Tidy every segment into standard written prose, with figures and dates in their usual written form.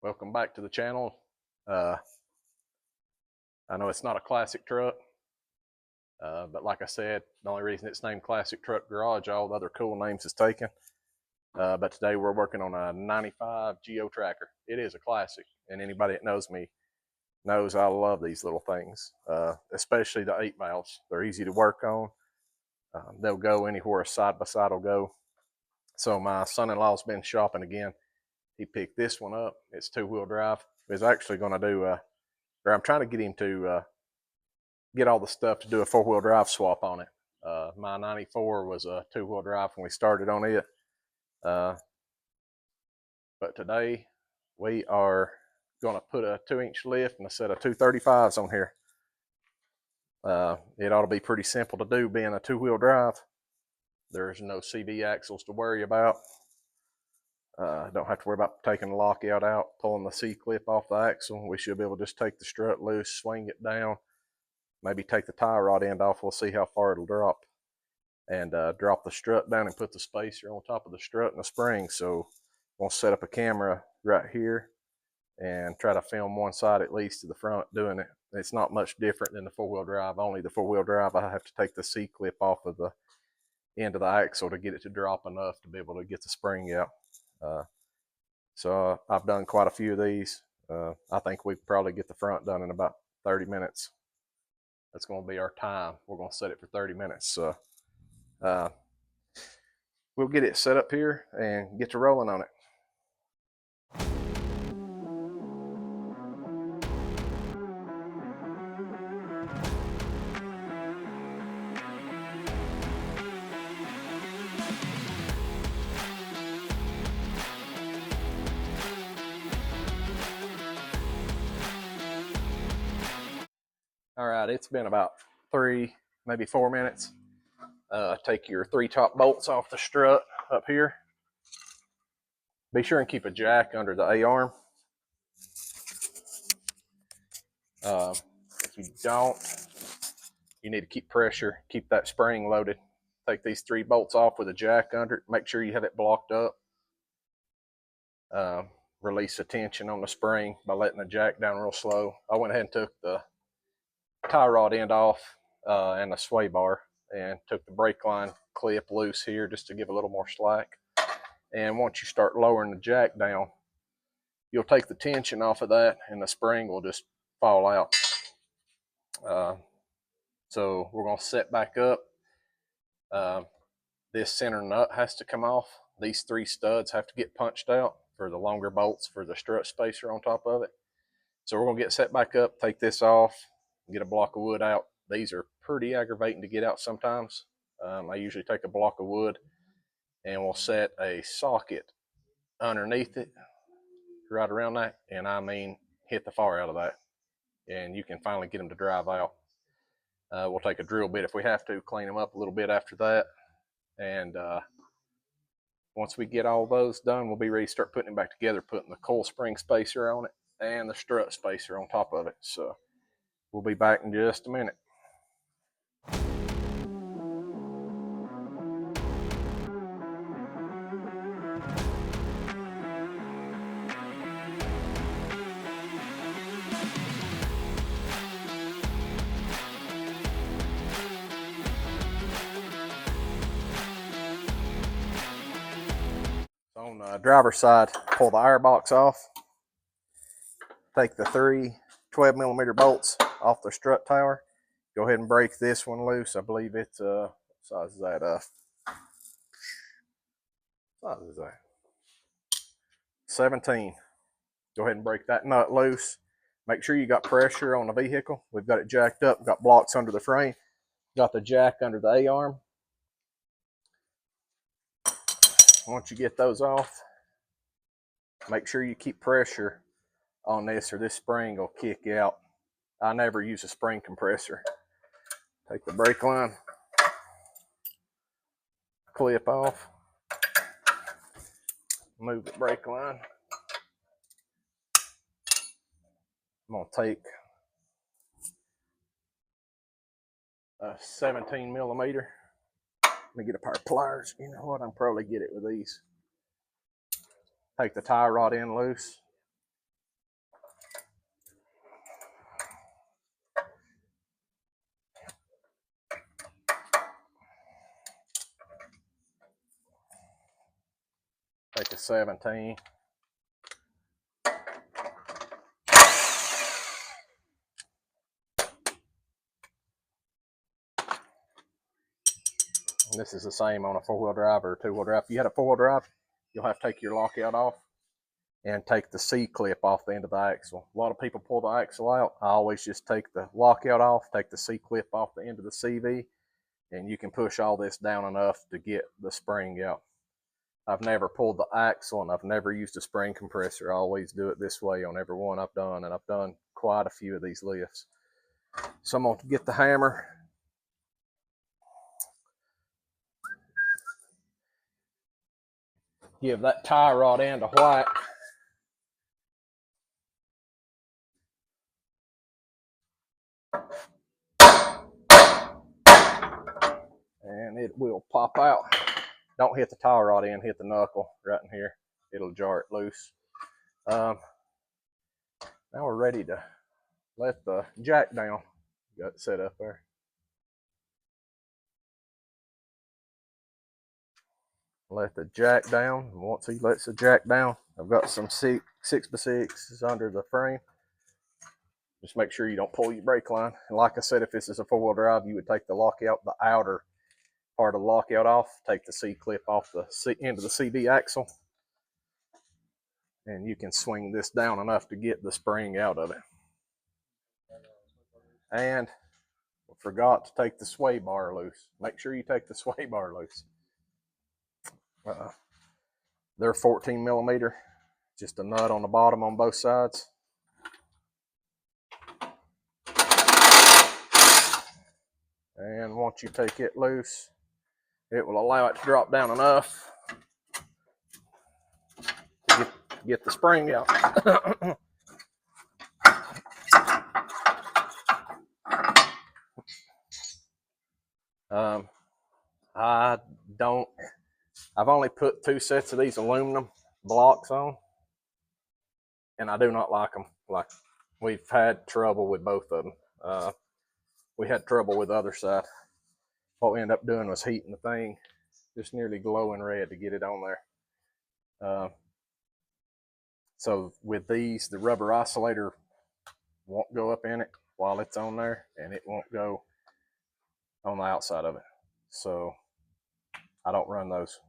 Welcome back to the channel. I know it's not a classic truck, but like I said, the only reason it's named Classic Truck Garage, all the other cool names is taken. But today we're working on a 95 Geo Tracker. It is a classic, and anybody that knows me knows I love these little things, especially the 8 valves. They're easy to work on. They'll go anywhere a side by side will go. So my son-in-law's been shopping again. He picked this one up. It's 2-wheel drive. He's actually going to do, or I'm trying to get him to get all the stuff to do a 4-wheel drive swap on it. My 94 was a 2-wheel drive when we started on it. But today we are going to put a 2-inch lift and a set of 235s on here. It ought to be pretty simple to do being a 2-wheel drive. There's no CV axles to worry about. Don't have to worry about taking the lockout out, pulling the C-clip off the axle. We should be able to just take the strut loose, swing it down, maybe take the tie rod end off. We'll see how far it'll drop. And drop the strut down and put the spacer on top of the strut and the spring. So we'll set up a camera right here and try to film one side at least to the front doing it. It's not much different than the 4-wheel drive. Only the 4-wheel drive, I have to take the C-clip off of the end of the axle to get it to drop enough to be able to get the spring out. So I've done quite a few of these. I think we can probably get the front done in about 30 minutes. That's going to be our time. We're going to set it for 30 minutes. So we'll get it set up here and get to rolling on it. All right, it's been about 3, maybe 4 minutes. Take your 3 top bolts off the strut up here. Be sure and keep a jack under the A-arm. If you don't, you need to keep pressure, keep that spring loaded. Take these 3 bolts off with a jack under it. Make sure you have it blocked up. Release the tension on the spring by letting the jack down real slow. I went ahead and took the tie rod end off and the sway bar and took the brake line clip loose here just to give a little more slack. And once you start lowering the jack down, you'll take the tension off of that and the spring will just fall out. So we're going to set back up. This center nut has to come off. These 3 studs have to get punched out for the longer bolts for the strut spacer on top of it. So we're going to get set back up, take this off, get a block of wood out. These are pretty aggravating to get out sometimes. I usually take a block of wood and we'll set a socket underneath it, right around that, and I mean hit the far out of that. And you can finally get them to drive out. We'll take a drill bit if we have to, clean them up a little bit after that. And once we get all those done, we'll be ready to start putting them back together, putting the coil spring spacer on it and the strut spacer on top of it. So we'll be back in just a minute. On the driver's side, pull the air box off. Take the 3 12mm bolts off the strut tower. Go ahead and break this one loose. I believe it's what size is that? What size is that? 17. Go ahead and break that nut loose. Make sure you got pressure on the vehicle. We've got it jacked up. Got blocks under the frame. Got the jack under the A-arm. Once you get those off, make sure you keep pressure on this or this spring will kick out. I never use a spring compressor. Take the brake line, clip off, move the brake line. I'm going to take a 17mm. Let me get a pair of pliers. You know what? I'm probably get it with these. Take the tie rod end loose. Take a 17. And this is the same on a 4-wheel drive or a 2-wheel drive. If you had a 4-wheel drive, you'll have to take your lockout off and take the C-clip off the end of the axle. A lot of people pull the axle out. I always just take the lockout off, take the C-clip off the end of the CV, and you can push all this down enough to get the spring out. I've never pulled the axle, and I've never used a spring compressor. I always do it this way on every one I've done, and I've done quite a few of these lifts. So I'm going to get the hammer. Give that tie rod end a whack. And it will pop out. Don't hit the tie rod end, hit the knuckle right in here. It'll jar it loose. Now we're ready to let the jack down. Got it set up there. Let the jack down. And once he lets the jack down, I've got some 6x6s under the frame. Just make sure you don't pull your brake line. And like I said, if this is a 4-wheel drive, you would take the lockout, the outer part of the lockout off, take the C-clip off the end of the CV axle, and you can swing this down enough to get the spring out of it. And forgot to take the sway bar loose. Make sure you take the sway bar loose. They're 14 millimeter, just a nut on the bottom on both sides. And once you take it loose, it will allow it to drop down enough to get the spring out. I've only put 2 sets of these aluminum blocks on, and I do not like them. Like, we've had trouble with both of them. We had trouble with the other side. What we ended up doing was heating the thing just nearly glowing red to get it on there. So with these, the rubber oscillator won't go up in it while it's on there, and it won't go on the outside of it. So I don't run those.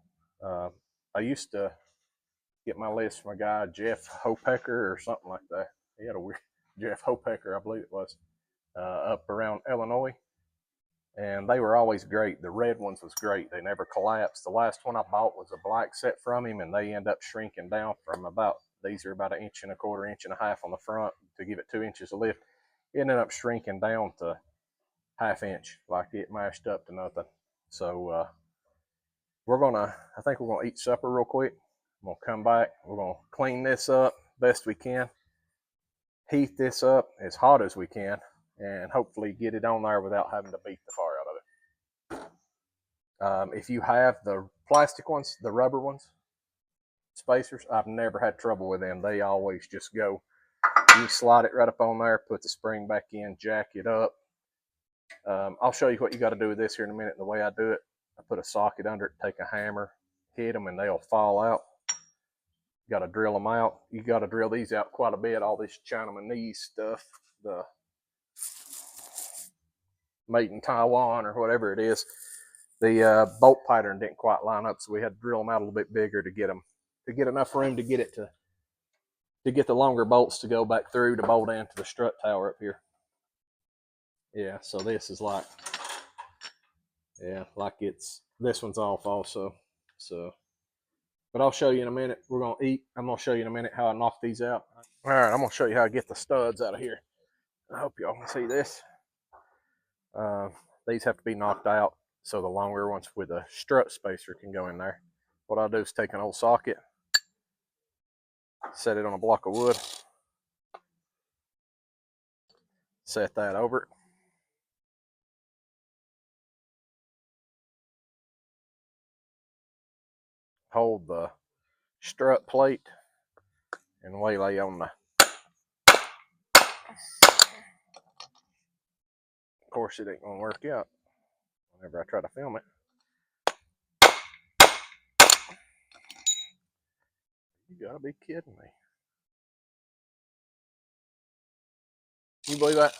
I used to get my list from a guy, Jeff Hopecker or something like that. He had a weird Jeff Hopecker, I believe it was, up around Illinois. And they were always great. The red ones was great. They never collapsed. The last one I bought was a black set from him, and they end up shrinking down from these are about 1.25 inches, 1.5 inches on the front to give it 2 inches of lift. It ended up shrinking down to 1/2 inch, like it mashed up to nothing. So I think we're gonna eat supper real quick. I'm gonna come back. We're gonna clean this up best we can, heat this up as hot as we can, and hopefully get it on there without having to beat the fire out of it. If you have the plastic ones, the rubber ones, spacers, I've never had trouble with them. They always just go. You slide it right up on there, put the spring back in, jack it up. I'll show you what you got to do with this here in a minute. The way I do it, I put a socket under it, take a hammer, hit them, and they'll fall out. You got to drill them out. You got to drill these out quite a bit. All this Chinaman knees stuff, the made in Taiwan or whatever it is, the bolt pattern didn't quite line up, so we had to drill them out a little bit bigger to get enough room to get the longer bolts to go back through to bolt into the strut tower up here. Yeah, so this is like this one's off also. So, but I'll show you in a minute. We're gonna eat. I'm gonna show you in a minute how I knock these out. All right, I'm gonna show you how I get the studs out of here. I hope y'all can see this. These have to be knocked out so the longer ones with a strut spacer can go in there. What I'll do is take an old socket, set it on a block of wood, set that over it. Hold the strut plate and waylay on the. Of course, it ain't gonna work out whenever I try to film it. You gotta be kidding me. You believe that?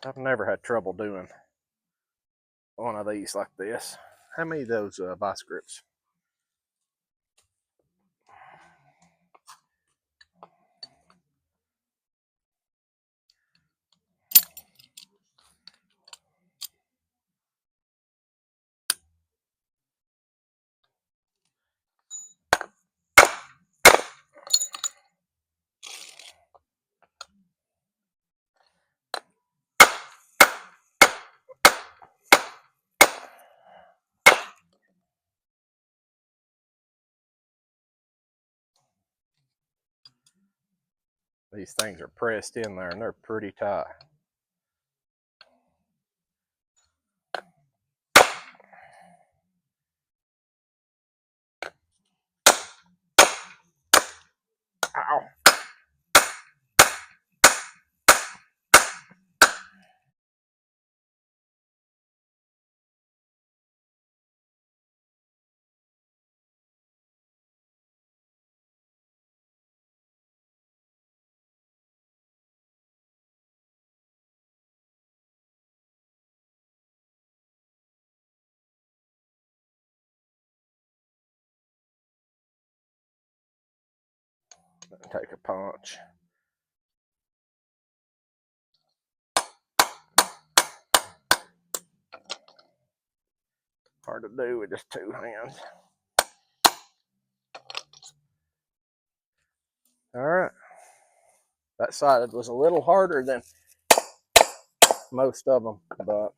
I've never had trouble doing one of these like this. How many of those vice grips? These things are pressed in there and they're pretty tight. Ow. Take a punch. Hard to do with just two hands. All right. That side was a little harder than most of them, but once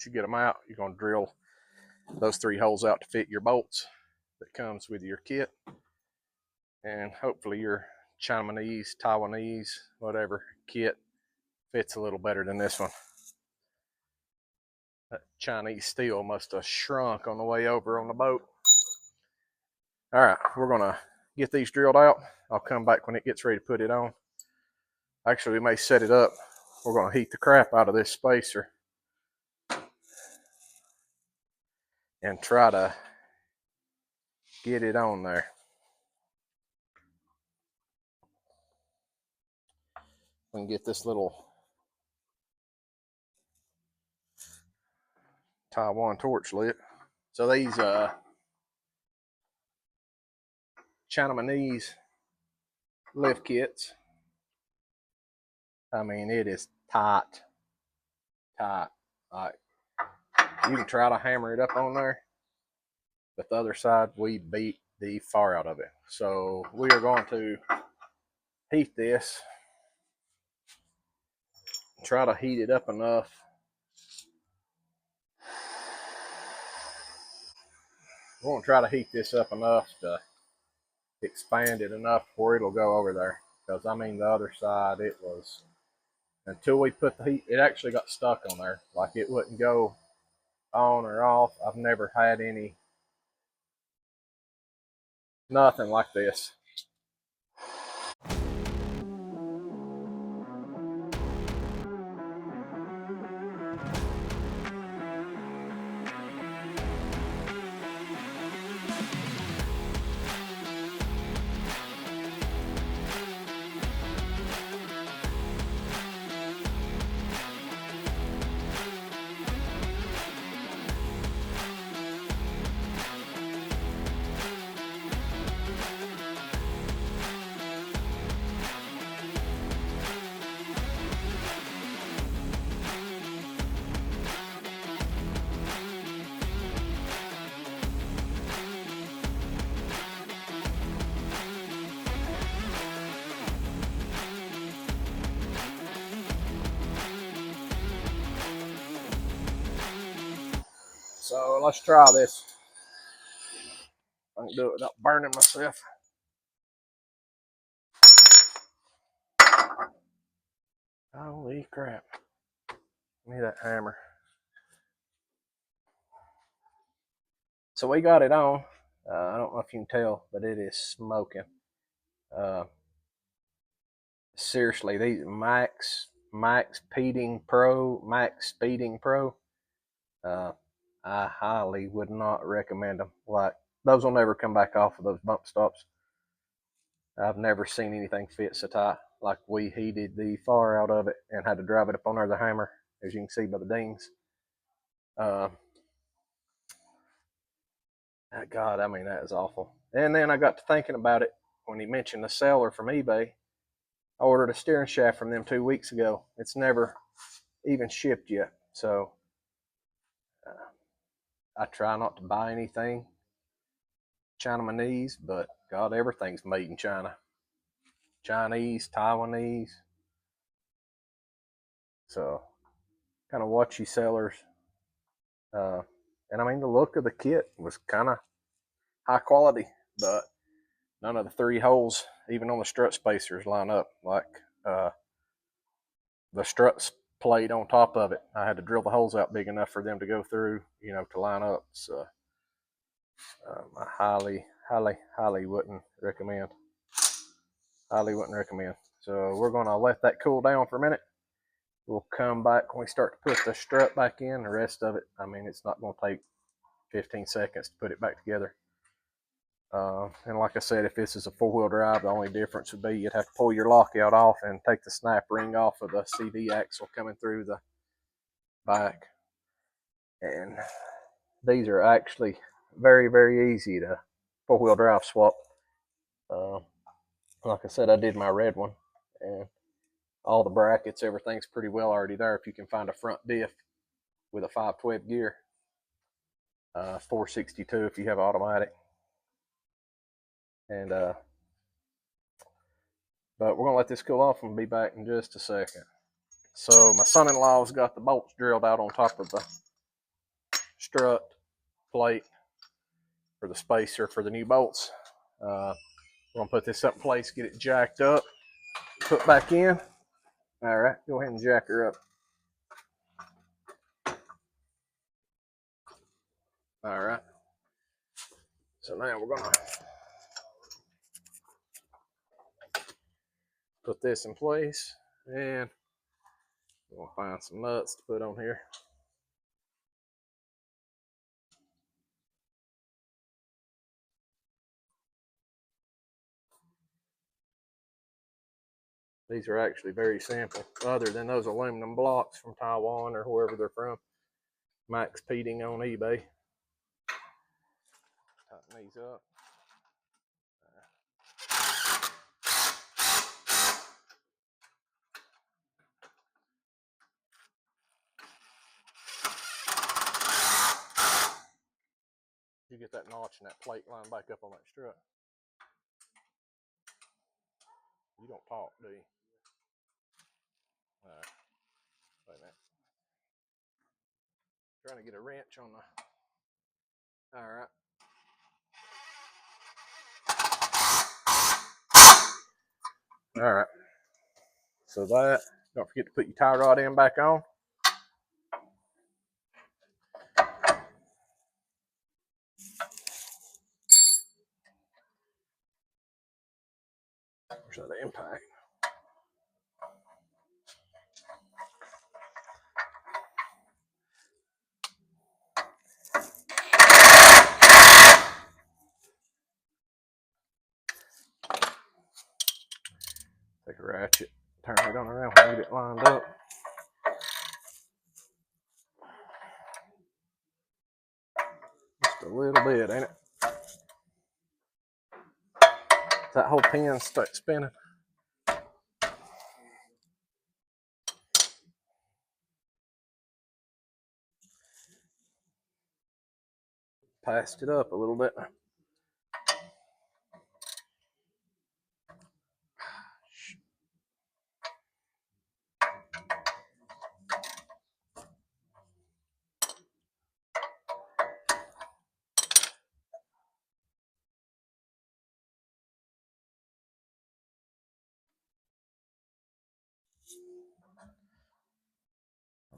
you get them out, you're going to drill those 3 holes out to fit your bolts that comes with your kit. And hopefully your Chinese, Taiwanese, whatever kit fits a little better than this one. That Chinese steel must have shrunk on the way over on the boat. All right, we're gonna get these drilled out. I'll come back when it gets ready to put it on. Actually, we may set it up. We're gonna heat the crap out of this spacer and try to get it on there. We can get this little Taiwan torch lit. So these Chinese lift kits, I mean, it is tight. Like, you can try to hammer it up on there, but the other side, we beat the far out of it. So we are going to heat this, try to heat it up enough. We're going to try to heat this up enough to expand it enough where it'll go over there. Because, I mean, the other side, it was, until we put the heat, it actually got stuck on there. Like, it wouldn't go on or off. I've never had nothing like this. So let's try this. I can do it without burning myself. Holy crap. Give me that hammer. So we got it on. I don't know if you can tell, but it is smoking. Seriously, these Max Speeding Pro. I highly would not recommend them. Like, those will never come back off of those bump stops. I've never seen anything fit so tight. Like, we heated the far out of it and had to drive it up on under the hammer, as you can see by the dings. God, I mean, that is awful. And then I got to thinking about it when he mentioned the seller from eBay. I ordered a steering shaft from them 2 weeks ago. It's never even shipped yet. So I try not to buy anything Chinese, but God, everything's made in China. Chinese, Taiwanese. So kind of watch you sellers. And I mean, the look of the kit was kind of high quality, but none of the three holes, even on the strut spacers, line up. Like the struts plate on top of it, I had to drill the holes out big enough for them to go through, to line up. So I highly wouldn't recommend. Highly wouldn't recommend. So we're going to let that cool down for a minute. We'll come back when we start to put the strut back in. The rest of it, I mean, it's not going to take 15 seconds to put it back together. And like I said, if this is a four-wheel drive, the only difference would be you'd have to pull your lockout off and take the snap ring off of the CV axle coming through the back. And these are actually very easy to four-wheel drive swap. Like I said, I did my red one, and all the brackets, everything's pretty well already there. If you can find a front diff with a 512 gear, 462 if you have automatic. And but we're gonna let this cool off and be back in just a second. So my son-in-law's got the bolts drilled out on top of the strut plate for the spacer for the new bolts. We're gonna put this up in place, get it jacked up, put back in. All right, go ahead and jack her up. All right. So now we're gonna put this in place, and we're gonna find some nuts to put on here. These are actually very simple, other than those aluminum blocks from Taiwan or wherever they're from. Max Peating on eBay. Tighten these up. You get that notch and that plate lined back up on that strut. You don't talk, do you? All right. Wait a minute. Trying to get a wrench on the. All right. All right. So that. Don't forget to put your tie rod in back on. Where's that impact? Take a ratchet, turn it on around, get it lined up. Just a little bit, ain't it? That whole pin starts spinning. Passed it up a little bit. I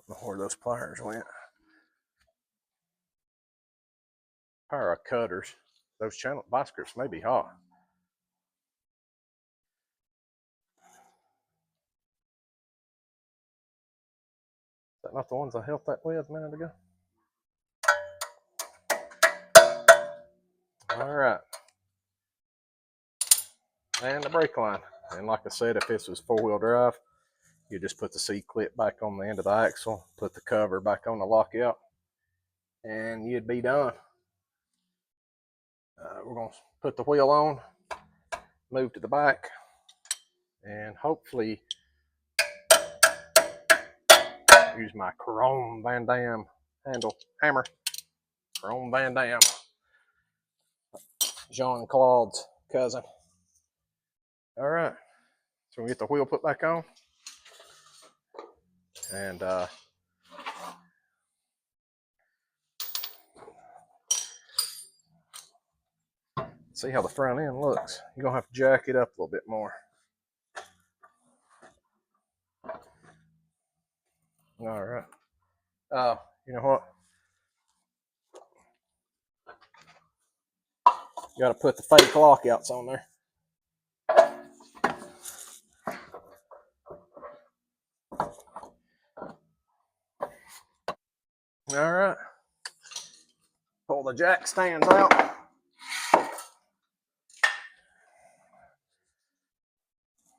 don't know where those pliers went. Pair of cutters. Those channel vice grips may be hot. Is that not the ones I helped that with a minute ago? All right. And the brake line. And like I said, if this was 4-wheel drive, you just put the C-clip back on the end of the axle, put the cover back on the lockout, and you'd be done. We're going to put the wheel on, move to the back, and hopefully use my Chrome Van Dam hammer. Chrome Van Dam. Jean-Claude's cousin. All right. So we get the wheel put back on. And see how the front end looks. You're going to have to jack it up a little bit more. All right. You know what? You got to put the fake lockouts on there. All right. Pull the jack stands out.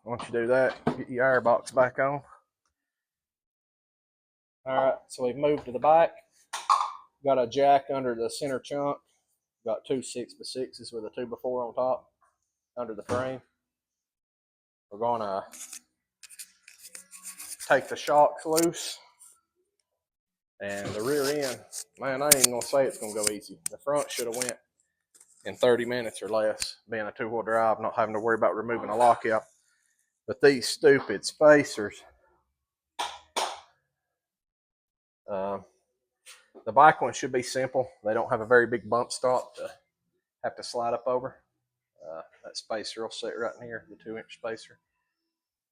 Once you do that, get your air box back on. All right, so we've moved to the back. Got a jack under the center chunk. Got two 6x6s with a 2x4 on top under the frame. We're gonna take the shocks loose. And the rear end, man, I ain't gonna say it's gonna go easy. The front should have went in 30 minutes or less, being a 2-wheel drive, not having to worry about removing a lockout. But these stupid spacers, the bike one should be simple. They don't have a very big bump stop to have to slide up over. That spacer will sit right in here, the 2-inch spacer.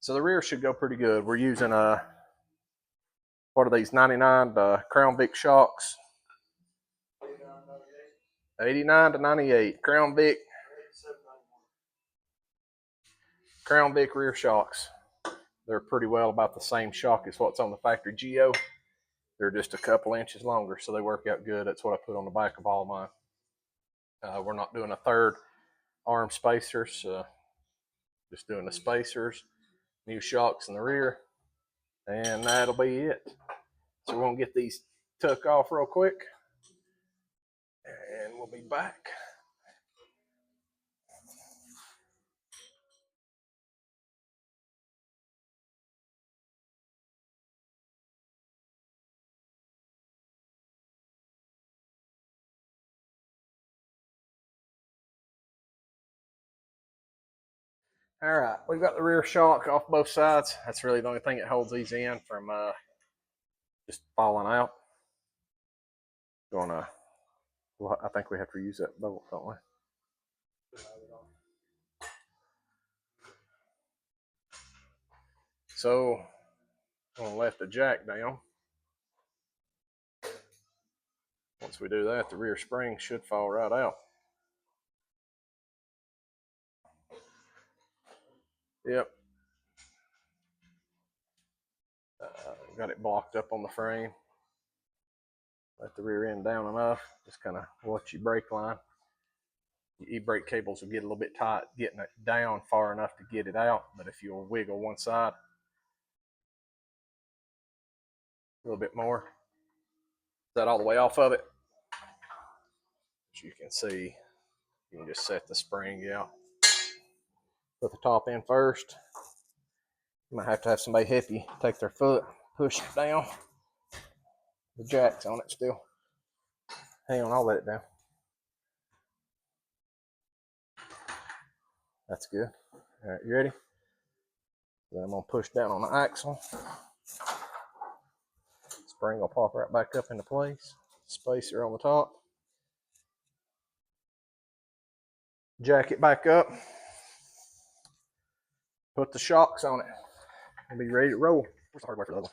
So the rear should go pretty good. We're using what are these, 99 Crown Vic shocks? 89 to 98 Crown Vic rear shocks. They're pretty well about the same shock as what's on the factory Geo. They're just a couple inches longer, so they work out good. That's what I put on the back of all of mine. We're not doing a third arm spacers, just doing the spacers, new shocks in the rear, and that'll be it. So we're going to get these tuck off real quick, and we'll be back. All right, we've got the rear shock off both sides. That's really the only thing that holds these in from just falling out. Well, I think we have to use that bolt, don't we? So I'm gonna let the jack down. Once we do that, the rear spring should fall right out. Yep. Got it blocked up on the frame. Let the rear end down enough. Just kind of watch your brake line. Your e-brake cables will get a little bit tight getting it down far enough to get it out. But if you'll wiggle one side a little bit more, is that all the way off of it? As you can see, you can just set the spring out. Put the top in first. You might have to have somebody help you take their foot, push it down. The jack's on it still. Hang on, I'll let it down. That's good. All right, you ready? Then I'm gonna push down on the axle. Spring will pop right back up into place. Spacer on the top. Jack it back up. Put the shocks on it. And be ready to roll. Where's the hardware for the other one?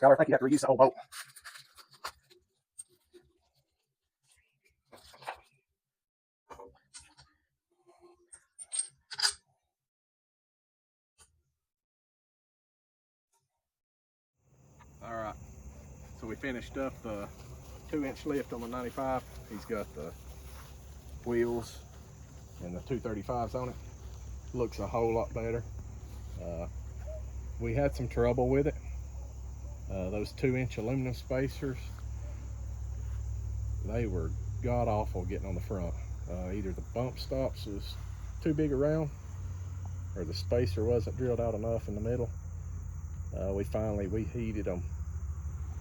Skylar, I think you have to reuse the whole boat. All right. So we finished up the 2-inch lift on the 95. He's got the wheels and the 235s on it. Looks a whole lot better. We had some trouble with it. Those 2-inch aluminum spacers, they were god awful getting on the front. Either the bump stops was too big around, or the spacer wasn't drilled out enough in the middle. We heated them.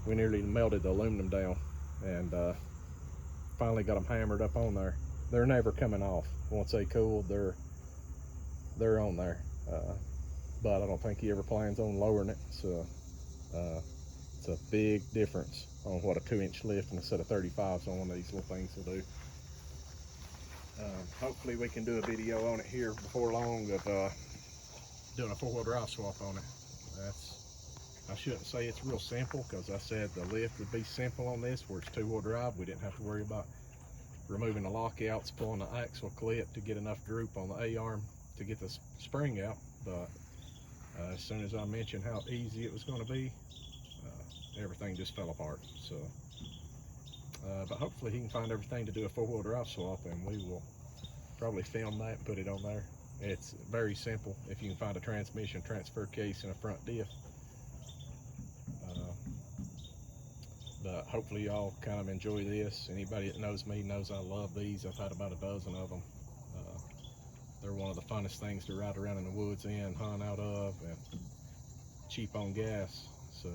We nearly melted the aluminum down, and finally got them hammered up on there. They're never coming off. Once they cool, they're on there. But I don't think he ever plans on lowering it. So it's a big difference on what a 2-inch lift and a set of 35s on one of these little things will do. Hopefully we can do a video on it here before long of doing a 4-wheel drive swap on it. I shouldn't say it's real simple, because I said the lift would be simple on this, where it's 2-wheel drive. We didn't have to worry about removing the lockouts, pulling the axle clip to get enough droop on the A-arm to get the spring out. But as soon as I mentioned how easy it was going to be, everything just fell apart. So but hopefully he can find everything to do a 4-wheel drive swap, and we will probably film that and put it on there. It's very simple if you can find a transmission transfer case and a front diff. But hopefully y'all kind of enjoy this. Anybody that knows me knows I love these. I've had about a dozen of them. They're one of the funnest things to ride around in the woods in, hunt out of, and cheap on gas. So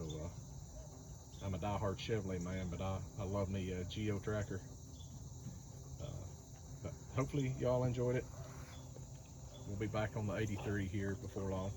I'm a diehard Chevrolet man, but I love me a Geo Tracker. But hopefully y'all enjoyed it. We'll be back on the 83 here before long.